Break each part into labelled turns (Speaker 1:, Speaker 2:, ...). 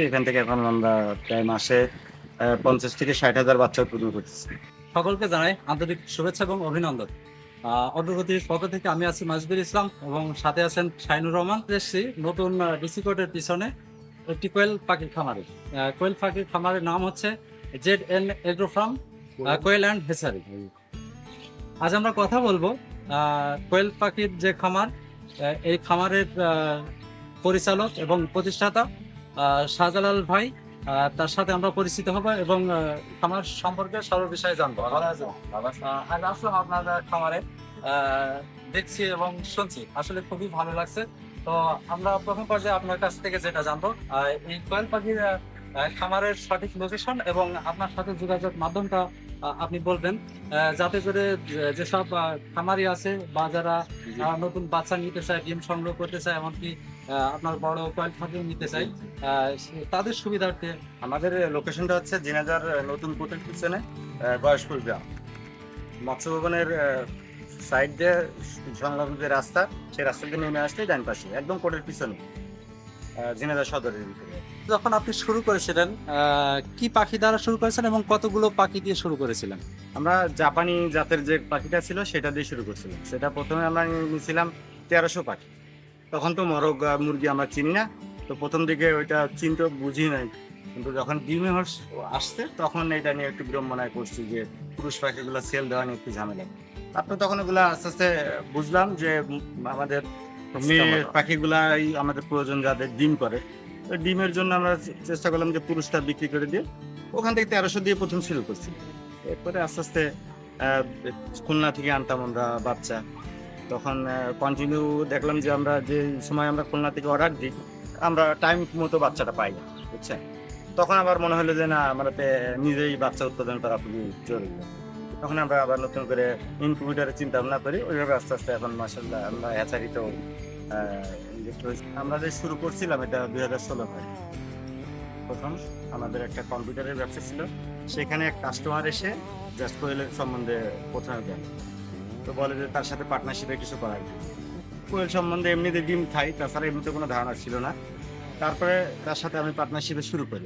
Speaker 1: এখান থেকে এখন আমরা প্রায় মাসে ৫০,০০০ থেকে ৬০,০০০ বাচ্চা উৎপাদন করতেছি।
Speaker 2: সকলকে জানাই আন্তরিক শুভেচ্ছা এবং অভিনন্দন। অগ্রগতির পক্ষ থেকে আমি আছি মাসুদুল ইসলাম এবং সাথে আছেন শাহিনুর রহমান। এসেছি নতুন ডিসি কোর্টের পিছনে একটি কোয়েল পাখির খামারে। কোয়েল পাখির খামারের নাম হচ্ছে ZN agro farm quail and hatchery. আজ আমরা কথা বলবো কোয়েল পাখির যে খামার, এই খামারের পরিচালক এবং প্রতিষ্ঠাতা শাহজালাল ভাই। তার সাথে আমরা পরিচিত হব এবং খামার সম্পর্কে সর্ব বিষয়ে জানবো। আজ আসলাম আপনার খামারে, দেখছি এবং শুনছি, আসলে খুবই ভালো লাগছে। তো আমরা প্রথম পর্যায়ে আপনার কাছ থেকে যেটা জানবো, এই কোয়েল পাখির খামারের সঠিক লোকেশন এবং আপনার সাথে যোগাযোগ মাধ্যমটা আপনি বলবেন, যাতে করে যেসব খামারি আছে বা যারা নতুন বাচ্চা নিতে চায়, ডিম সংগ্রহ করতে চায়, এমনকি আপনার বড় কোয়েল পাখিও নিতে চাই, তাদের সুবিধার্থে।
Speaker 1: আমাদের লোকেশনটা হচ্ছে ঝিনাইদহ নতুন কোটের পিছনে বয়স্কুল গ্রাম। মৎস্য ভবনের সাইড দিয়ে সংলগ্ন যে রাস্তা, সেই রাস্তা দিয়ে নেমে আসলে ডান পাশে একদম কোটের পিছনে ঝিনাইদহ সদরের ভিতরে।
Speaker 2: যখন আপনি শুরু করেছিলেন, কি পাখি দ্বারা শুরু করেছেন এবং কতগুলো পাখি দিয়ে শুরু করেছিলেন?
Speaker 1: আমরা জাপানি জাতের যে পাখিটা ছিল সেটা দিয়ে শুরু করছিলাম। সেটা প্রথমে আমরা নিয়েছিলাম ১৩০০ পাখি। তখন তো মরগ মুরগি আমরা চিনি না, তো প্রথম দিকে ওইটা চিনতে বুঝি নাই। কিন্তু যখন ডিমে আসছে তখন এটা নিয়ে একটু বিড়ম্বনায় করছি যে পুরুষ পাখিগুলো সেল দেওয়া নিয়ে একটু ঝামেলা। তারপর তখন ওগুলো আস্তে আস্তে বুঝলাম যে আমাদের মেয়ে পাখিগুলাই আমাদের প্রয়োজন, যাদের ডিম করে। তো ডিমের জন্য আমরা চেষ্টা করলাম যে পুরুষটা বিক্রি করে দিয়ে ওখান থেকে ১৩০০ দিয়ে প্রথম শুরু করছি। এরপরে আস্তে আস্তে খুলনা থেকে আনতাম আমরা বাচ্চা। তখন কন্টিনিউ দেখলাম যে আমরা যে সময় আমরা খুলনা থেকে অর্ডার দিই, আমরা টাইম মতো বাচ্চাটা পাই না, বুঝছেন। তখন আবার মনে হলো যে না, আমরা নিজেই বাচ্চা উৎপাদন করা খুবই জরুরি। তখন আমরা আবার নতুন করে ইনকিউবেটরের চিন্তা ভাবনা করি। ওইভাবে আস্তে আস্তে এখন মাশাআল্লাহ আমরা হ্যাচারিতেও আমরা যে শুরু করছিলাম এটা ২০১৬ হয়। প্রথম আমাদের একটা কম্পিউটারের ব্যবসা ছিল, সেখানে এক কাস্টমার এসে জাস্ট কোয়েলের সম্বন্ধে প্রথমে দেন, তো বলে যে তার সাথে পার্টনারশিপে কিছু করার। কোয়েল সম্বন্ধে এমনিতে ডিম খাই, তাছাড়া এমনিতে কোনো ধারণা ছিল না। তারপরে তার সাথে আমি পার্টনারশিপে শুরু করি।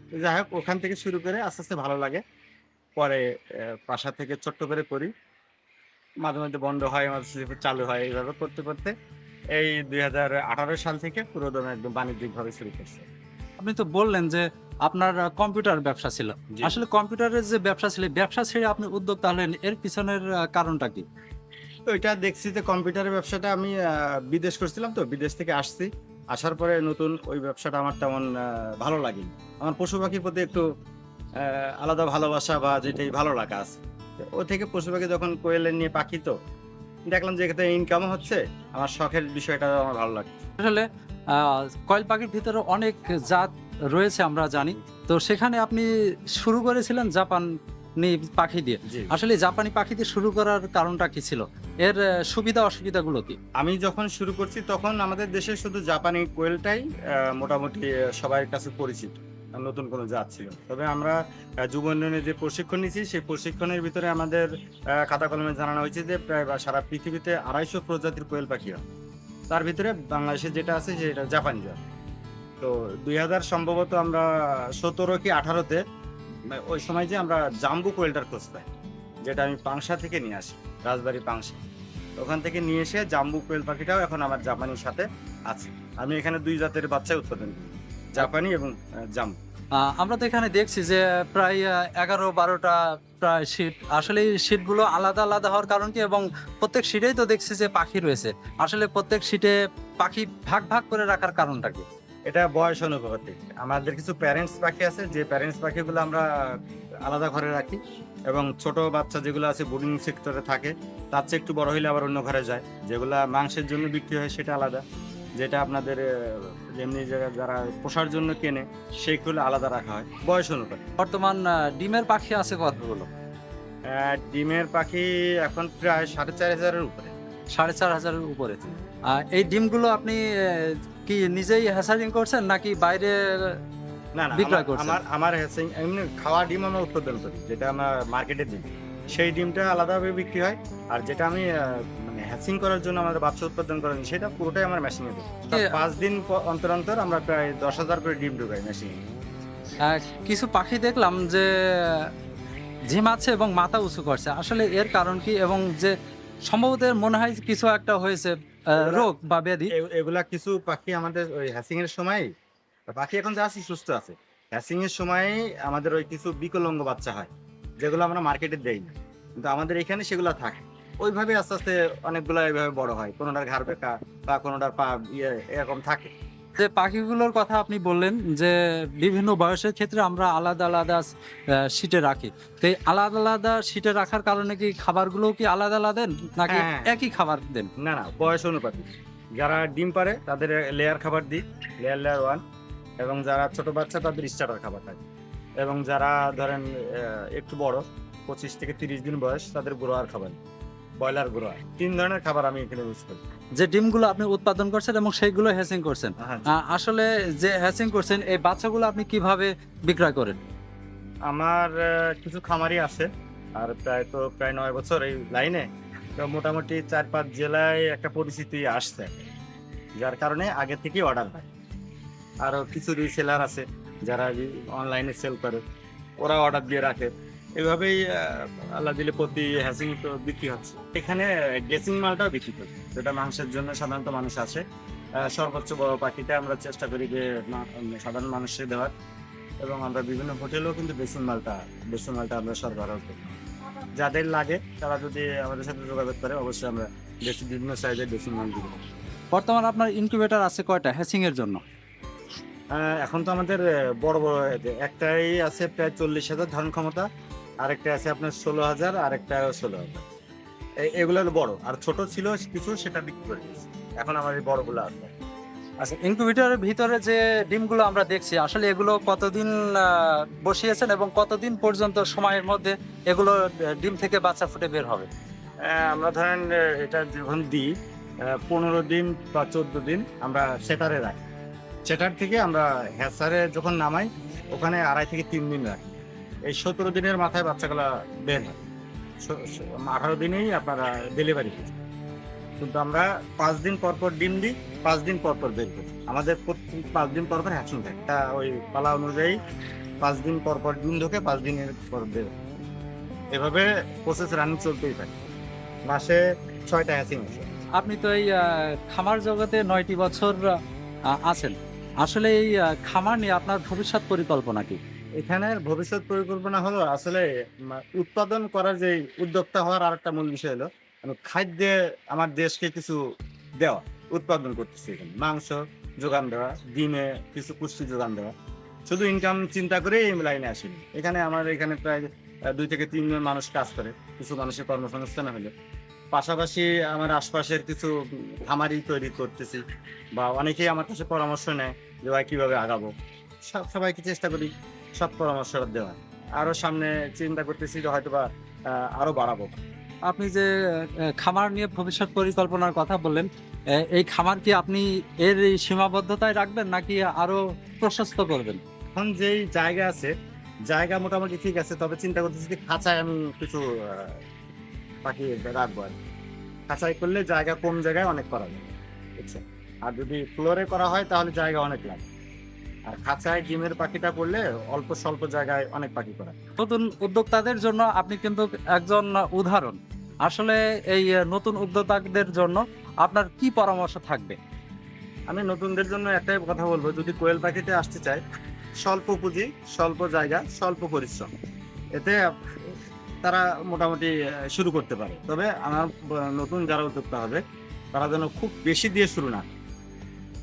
Speaker 1: তো যাই হোক, ওখান থেকে শুরু করে আস্তে আস্তে ভালো লাগে। পরে বাসা থেকে ছোট্ট করে করি, মাঝে মধ্যে বন্ধ হয়, মাঝে মাঝে চালু হয়। এইভাবে করতে করতে এই ২০১৮ সাল থেকে পুরোদমে একদম বাণিজ্যিকভাবে শুরু করছে।
Speaker 2: আপনি তো বললেন যে আপনার কম্পিউটার ব্যবসা ছিল।
Speaker 1: জি।
Speaker 2: আসলে কম্পিউটারের যে ব্যবসা ছিল, ব্যবসা ছেড়ে আপনি উদ্যোক্তা হলেন, এর পিছনের কারণটা কি?
Speaker 1: তো এটা দেখছি যে কম্পিউটারের ব্যবসাটা আমি বিদেশ করছিলাম, তো বিদেশ থেকে আসছি। আসার পরে নতুন ওই ব্যবসাটা আমার তেমন ভালো লাগেনি। আমার পশু পাখির প্রতি একটু আলাদা ভালোবাসা বা যেটাই ভালো লাগা আছে। তো ও থেকে পশু পাখি যখন কোয়েলের নিয়ে পাখি, তো দেখলাম যে এখানে ইনকামও হচ্ছে, আমার শখের বিষয়টা আমার ভালো লাগছে।
Speaker 2: আসলে কয়েল পাখির ভিতরে অনেক জাত রয়েছে আমরা জানি। তো সেখানে আপনি শুরু করেছিলেন জাপানি পাখি দিয়ে।
Speaker 1: জি।
Speaker 2: আসলে জাপানি পাখি দিয়ে শুরু করার কারণটা কি ছিল? এর সুবিধা অসুবিধাগুলো কি?
Speaker 1: আমি যখন শুরু করছি তখন আমাদের দেশে শুধু জাপানি কোয়েলটাই মোটামুটি সবার কাছে পরিচিত, নতুন কোনো জাত ছিল। তবে আমরা যুব উন্নয়নে যে প্রশিক্ষণ নিয়েছি, সেই প্রশিক্ষণের ভিতরে আমাদের খাতা কলমে জানানো হয়েছে যে প্রায় সারা পৃথিবীতে ২৫০ প্রজাতির কোয়েল পাখি হয়। তার ভিতরে বাংলাদেশে যেটা আছে সেটা জাপানি জাত। তো ২০০০ সম্ভবত আমরা ১৭ কি ১৮-তে ওই সময় যে আমরা জাম্বু কোয়েলটার খোঁজ পাই, যেটা আমি পাংশা থেকে নিয়ে আসি, রাজবাড়ী পাংশা। ওখান থেকে নিয়ে এসে জাম্বু কোয়েল পাখিটাও এখন আমার জাপানির সাথে আছে। আমি এখানে ২ জাতের বাচ্চা উৎপাদন করি, জাপানি এবং জাম্বু।
Speaker 2: আমরা তো এখানে দেখছি যে প্রায় ১১-১২টা প্রায় শীট। আসলে এই শীটগুলো আলাদা আলাদা হওয়ার কারণ কি, এবং প্রত্যেক শীটেই তো দেখছি যে পাখি রয়েছে। আসলে প্রত্যেক শীটে পাখি ভাগ ভাগ করে রাখার কারণটা কি?
Speaker 1: এটা বয়স অনুপাতে। আমাদের কিছু প্যারেন্টস পাখি আছে, যে প্যারেন্টস পাখিগুলো আমরা আলাদা ঘরে রাখি, এবং ছোট বাচ্চা যেগুলো আছে বোর্ডিং সেক্টরে থাকে, তার চেয়ে একটু বড় হইলে আবার অন্য ঘরে যায়। যেগুলা মাংসের জন্য বিক্রি হয় সেটা আলাদা, যেটা আপনাদের যেমনি যারা পোষার জন্য কেনে সেইগুলো আলাদা রাখা হয় বয়স অনুপাতে।
Speaker 2: বর্তমান ডিমের পাখি আছে কতগুলো?
Speaker 1: ডিমের পাখি এখন প্রায় ৪,৫০০-এর উপরে।
Speaker 2: ৪,৫০০-এর উপরে। এই ডিমগুলো আপনি কি নিজেই হ্যাচারিং করছেন নাকি বাইরে
Speaker 1: না না,
Speaker 2: বিক্রয় করছেন?
Speaker 1: আমার হ্যাচিং এমনি খাওয়া ডিম আমরা উৎপাদন করি, যেটা আমরা মার্কেটে দিই। সেই ডিমটা আলাদাভাবে বিক্রি হয়। আর যেটা আমি মানে হ্যাচিং করার জন্য আমাদের বাচ্চা উৎপাদন করার জন্য সেটা পুরোটাই আমার মেশিনে দেয়।
Speaker 2: এ-
Speaker 1: 5 দিন অন্তর অন্তর আমরা প্রায় 10,000 করে ডিম ঢুকাই মেশিনে।
Speaker 2: কিছু পাখি দেখলাম যে ঝিমাচ্ছে এবং মাথা উঁচু করছে, আসলে এর কারণ কি? এবং যে সম্ভবত এর মনে হয় কিছু একটা হয়েছে, রোগ বা ব্যাধি।
Speaker 1: এগুলা কিছু পাখি আমাদের ওই হ্যাচিং এর সময়, পাখি এখন যা আছে সুস্থ আছে, হ্যাচিং এর সময় আমাদের ওই কিছু বিকলাঙ্গ বাচ্চা হয় যেগুলো আমরা মার্কেটে দেই না, কিন্তু আমাদের এখানে সেগুলো থাকে। ওইভাবে আস্তে আস্তে অনেকগুলো এইভাবে বড় হয়, কোনোটার ঘাড় বেঁকা বা কোনোটার পা এরকম থাকে।
Speaker 2: যে পাখিগুলোর কথা আপনি বললেন যে বিভিন্ন বয়সের ক্ষেত্রে আমরা আলাদা আলাদা সিটে রাখি, তো এই আলাদা আলাদা সিটে রাখার কারণে কি খাবারগুলো কি আলাদা আলাদা দেন নাকি
Speaker 1: হ্যাঁ।
Speaker 2: একই খাবার দেন?
Speaker 1: না না, বয়স অনুপাতে যারা ডিম পারে তাদের লেয়ার খাবার দিই, লেয়ার 1, এবং যারা ছোট বাচ্চা তাদের স্টার্টার খাবার থাকে, এবং যারা ধরেন একটু বড় 25 থেকে 30 দিন বয়স তাদের গ্রোয়ার খাবার, ব্রয়লার গ্রোয়ার, 3 ধরনের খাবার আমি এখানে ইউজ করি।
Speaker 2: যে ডিমগুলো আপনি উৎপাদন করছেন এবং সেইগুলো হ্যাচিং করছেন,
Speaker 1: হ্যাঁ,
Speaker 2: আসলে যে হ্যাচিং করছেন এই বাচ্চাগুলো আপনি কিভাবে বিক্রয় করেন?
Speaker 1: আমার কিছু খামারি আছে, আর প্রায় 9 বছর এই লাইনে, তো মোটামুটি 4-5 জেলায় একটা পরিচিতি আসছে, যার কারণে আগে থেকে অর্ডার হয়। আরো কিছু রিসেলার আছে যারা অনলাইনে সেল করে, ওরা অর্ডার দিয়ে রাখে। এভাবেই আল্লাহ দিলে প্রতি হ্যাচিং তো বিক্রি হচ্ছে। এখানে ড্রেসিং মালটাও বিক্রি করি, যেটা মাংসের জন্য সাধারণত মানুষ আসে। সর্বোচ্চ বড় পাখিটা আমরা চেষ্টা করি যে সাধারণ মানুষকে দেওয়ার, এবং আমরা বিভিন্ন হোটেলেও কিন্তু ড্রেসিং মালটা আমরা সরবরাহ করি। যাদের লাগে তারা যদি আমাদের সাথে যোগাযোগ করে, অবশ্যই আমরা বিভিন্ন সাইজের ড্রেসিং মাল দিব।
Speaker 2: বর্তমানে আপনার ইনকিউবেটর আছে কয়টা হ্যাচিং এর জন্য?
Speaker 1: এখন তো আমাদের বড় বড় একটাই আছে প্রায় 40,000 ধারণ ক্ষমতা, আরেকটা আছে আপনার 16,000, আরেকটা 16,000। এগুলো হলো বড়, আর ছোট ছিল কিছু, সেটা বিক্রি করে দিয়েছি। এখন আমার এই বড়গুলো আছে।
Speaker 2: আচ্ছা, ইনকিউবেটরের ভিতরে যে ডিমগুলো আমরা দেখছি, আসলে এগুলো কতদিন বসিয়েছেন এবং কতদিন পর্যন্ত সময়ের মধ্যে এগুলো ডিম থেকে বাচ্চা ফুটে বের হবে?
Speaker 1: আমরা ধরেন এটা যখন দিই 15 দিন বা 14 দিন আমরা সেটারে রাখি। সেটার থেকে আমরা হ্যাচারে যখন নামাই ওখানে 2.5 থেকে 3 দিন রাখি। এই 17 দিনের মাথায় বাচ্চাগুলো বের হয়। 18 দিনেই আপনারা ডেলিভারি করি, কিন্তু আমরা 5 দিন পর পর ডিম দিই, 5 দিন পর পর বের করি। আমাদের প্রত্যেক 5 দিন পর পর হ্যাচিং থাকে, ওই পালা অনুযায়ী 5 দিন পর পর ডিম ঢোকে, 5 দিনের পর বের হয়। এভাবে প্রসেস রানিং চলতেই থাকে। মাসে 6টা হ্যাচিং আছে।
Speaker 2: আপনি তো এই খামার জগতে 9টি বছর আছেন, আসলে এই খামার নিয়ে আপনার ভবিষ্যৎ পরিকল্পনা কি?
Speaker 1: এখানের ভবিষ্যৎ পরিকল্পনা হলো আসলে উৎপাদন করার যে উদ্যোক্তা হওয়ার আর একটা মূল বিষয় হলো খাদ্যে আমার দেশকে কিছু দেওয়া, উৎপাদন করতেছি এখানে মাংস যোগান দেওয়া, ডিমে কিছু পুষ্টি যোগান দেওয়া। শুধু ইনকাম চিন্তা করে এই লাইনে আসিনি। এখানে প্রায় 2 থেকে 3 জন মানুষ কাজ করে, কিছু মানুষের কর্মসংস্থান হলো। পাশাপাশি আমার আশপাশের কিছু খামারি তৈরি করতেছি, বা অনেকেই আমার কাছে পরামর্শ নেয় যে ভাই কিভাবে আগাবো। সবাইকে চেষ্টা করি সব পরামর্শ দেওয়া। আরো সামনে চিন্তা করতেছি যে হয়তোবা আরো বাড়াবো।
Speaker 2: আপনি যে খামার নিয়ে ভবিষ্যৎ পরিকল্পনার কথা বললেন, এই খামার কি আপনি এর এই সীমাবদ্ধতায় রাখবেন নাকি আরো প্রশস্ত করবেন?
Speaker 1: এখন যেই জায়গা আছে, জায়গা মোটামুটি ঠিক আছে, তবে চিন্তা করতেছি যে খাঁচায় আমি কিছু পাখি রাখবো আর কি। খাঁচাই করলে জায়গা কম জায়গায় অনেক করা যায়, বুঝছেন? আর যদি ফ্লোরে করা হয় তাহলে জায়গা অনেক লাগে, আর খাঁচায় ডিমের পাখিটা করলে অল্প স্বল্প জায়গায় অনেক পাখি করা।
Speaker 2: নতুন উদ্যোক্তাদের জন্য আপনি কিন্তু একজন উদাহরণ। আসলে এই নতুন উদ্যোক্তাদের জন্য আপনার কি পরামর্শ থাকবে?
Speaker 1: আমি নতুনদের জন্য একটাই কথা বলবো, যদি কোয়েল পাখিতে আসতে চায়, স্বল্প পুঁজি, স্বল্প জায়গা, স্বল্প পরিশ্রম, এতে তারা মোটামুটি শুরু করতে পারে। তবে আমার নতুন যারা উদ্যোক্তা হবে তারা যেন খুব বেশি দিয়ে শুরু না,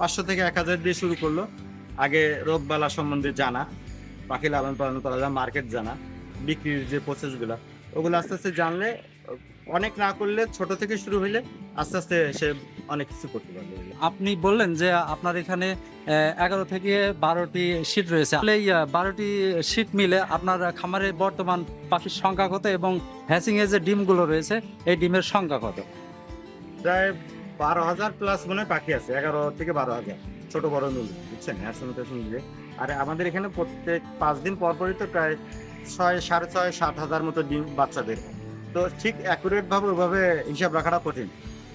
Speaker 1: 500 থেকে 1000 দিয়ে শুরু করলো। আগে রোগবালা সম্বন্ধে জানা, পাখি লালন পালন করা যায়, মার্কেট জানা, বিক্রির যে প্রসেসগুলো, ওগুলো আস্তে আস্তে জানলে, অনেক না করলে ছোট থেকে শুরু হইলে আস্তে আস্তে সে অনেক কিছু করতে পারবে।
Speaker 2: আপনি বললেন যে আপনার এখানে 11 থেকে 12টি সিট রয়েছে, আসলে এই 12টি সিট মিলে আপনার খামারে বর্তমান পাখির সংখ্যা কত এবং হ্যাচিং এর যে ডিমগুলো রয়েছে এই ডিমের সংখ্যা কত?
Speaker 1: প্রায় 12,000 প্লাস মনে হয় পাখি আছে, 11 থেকে 12,000 ছোট বড় মিল, বুঝছেন? মিলে। আর আমাদের এখানে প্রত্যেক 5 দিন পর পরই তো প্রায় 6, 6.5, 7,000 মতো ডিম বাচ্চা বের হয়। তো ঠিক অ্যাকুরেট ভাবে ওইভাবে হিসাব রাখাটা কঠিন,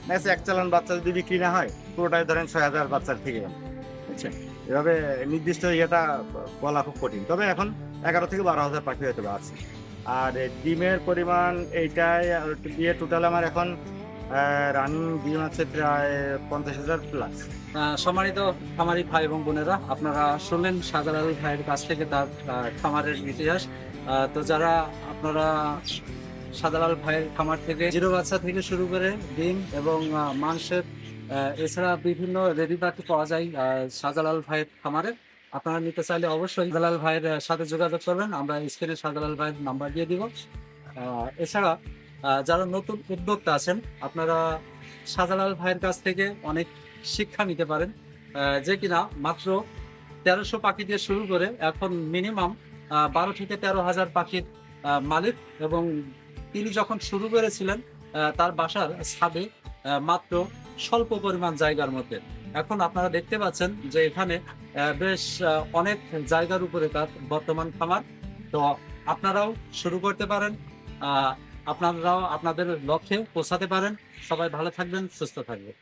Speaker 1: ম্যাচে এক চালান বাচ্চা যদি বিক্রি না হয় পুরোটাই ধরেন 6,000 বাচ্চার থেকে গেল, বুঝছেন? এভাবে নির্দিষ্ট ইয়েটা বলা খুব কঠিন। তবে এখন 11 থেকে 12,000 পাখি হয়তো বা আছে। আর ডিমের পরিমাণ এইটাই দিয়ে টোটাল আমার এখন রানিং ডিম আছে প্রায় 50,000 প্লাস।
Speaker 2: সম্মানিত খামারি ভাই এবং বোনেরা, আপনারা শুনলেন শাহজালাল ভাইয়ের কাছ থেকে তার খামারের ইতিহাস। তো যারা আপনারা শাহজালাল ভাইয়ের খামার থেকে জিরো বাচ্চা থেকে শুরু করে ডিম এবং মাংসের এছাড়া বিভিন্ন রেডি পাখি পাওয়া যায় শাহজালাল ভাইয়ের খামারে। আপনারা নিতে চাইলে অবশ্যই শাহজালাল ভাইয়ের সাথে যোগাযোগ করবেন। আমরা স্ক্রিনে শাহজালাল ভাইয়ের নাম্বার দিয়ে দিব। এছাড়া যারা নতুন উদ্যোক্তা আছেন, আপনারা শাহজালাল ভাইয়ের কাছ থেকে অনেক শিক্ষা নিতে পারেন, যে কিনা মাত্র 1300 পাখি দিয়ে শুরু করে এখন মিনিমাম 12 থেকে 13,000 পাখির মালিক। এবং তিনি যখন শুরু করেছিলেন তার বাসার ছাদে মাত্র স্বল্প পরিমাণ জায়গার মধ্যে, এখন আপনারা দেখতে পাচ্ছেন যে এখানে বেশ অনেক জায়গার উপরে তার বর্তমান খামার। তো আপনারাও শুরু করতে পারেন, আপনারাও আপনাদের লক্ষ্যে পৌঁছাতে পারেন। সবাই ভালো থাকবেন, সুস্থ থাকবেন।